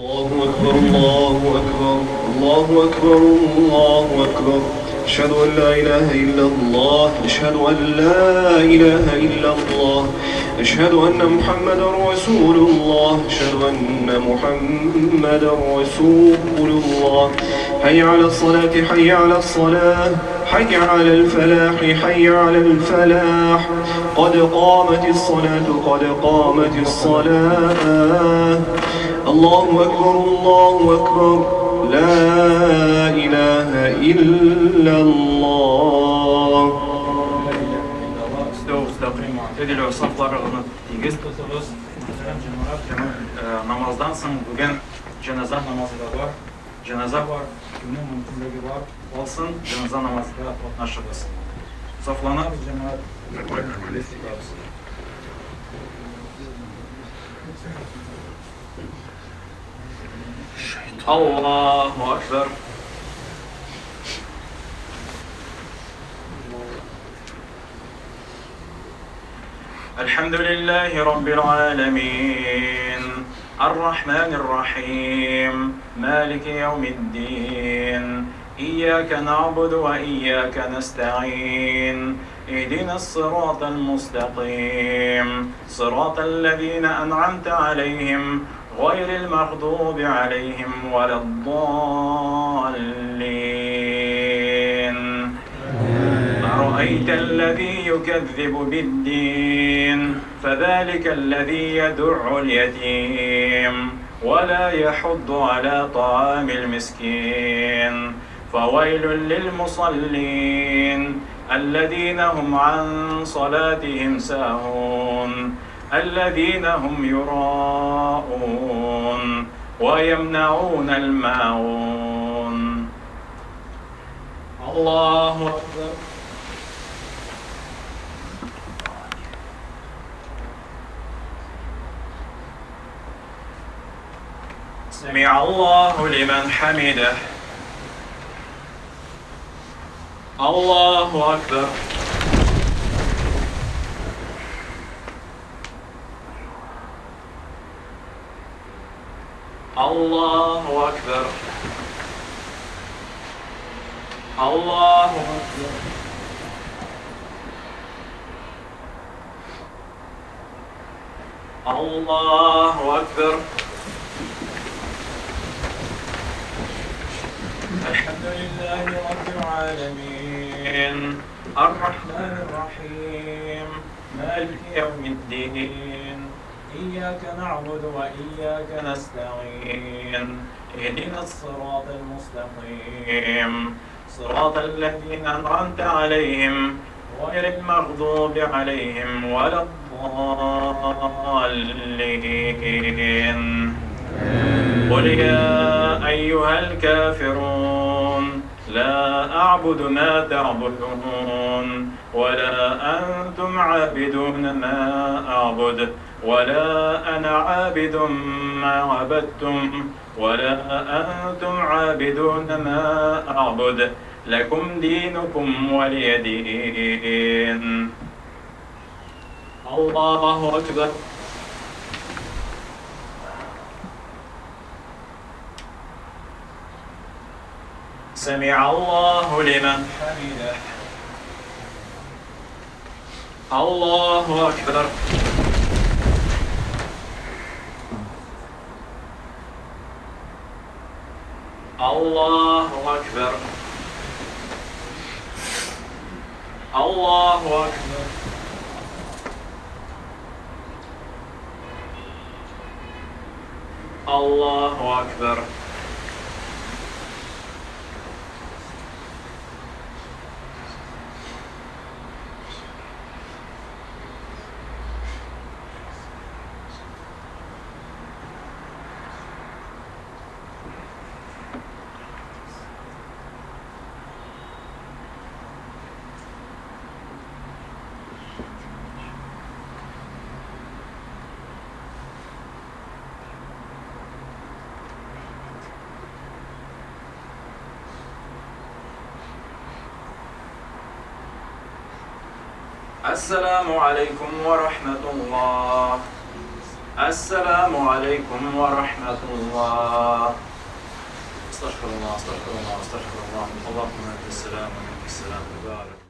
الله أكبر الله أكبر الله أكبر الله أكبر. أشهد أن لا إله إلا الله، أشهد أن لا إله إلا الله، أشهد أن محمدا رسول الله، أشهد أن محمدا رسول الله. حي على الصلاة حي على الصلاة، حي على الفلاح حي على الفلاح. قد قامت الصلاة قد قامت الصلاة. الله أكبر الله أكبر، لا إله إلا الله. استووا استقيموا واعتدلوا saflarını tez tutunuz. Namazdan so'ng bugun janoza namozi var. Janoza var. Kimning mumkinligi bor olsin, janoza namoziga qatnashamiz. Saflanamiz jamoat. Allahu akbar. الحمد لله رب العالمين الرحمن الرحيم مالك يوم الدين إياك نعبد وإياك نستعين اهدنا الصراط المستقيم صراط الذين أنعمت عليهم غير المغضوب عليهم ولا الضالين. أرأيت الذي يكذب بالدين فذلك الذي يدع اليتيم ولا يحض على طعام المسكين. فويل للمصلين الذين هم عن صلاتهم ساهون الذين هم يراءون ويمنعون الماعون. الله أكبر. سمع الله لمن حمده. الله أكبر. الله أكبر. الله أكبر. الله أكبر. الحمد لله رب العالمين الرحمن الرحيم مالك يوم الدين إياك نعبد وإياك نستعين اهدنا الصراط المستقيم صراط الذين أنعمت عليهم غير المغضوب عليهم ولا الضالين. قل يا أيها الكافرون لا أعبد ما تعبدون ولا أنتم عابدون ما أعبد ولا أنا عابد ما عبدتم ولا أنتم عابدون ما أعبد لكم دينكم ولي دين. الله أكبر. سمع الله لمن حمده. الله أكبر. الله أكبر. الله أكبر. الله أكبر. السلام عليكم ورحمة الله. السلام عليكم ورحمة الله. استغفر الله استغفر الله استغفر الله. اللهم انت السلام ومنك السلام. تبارك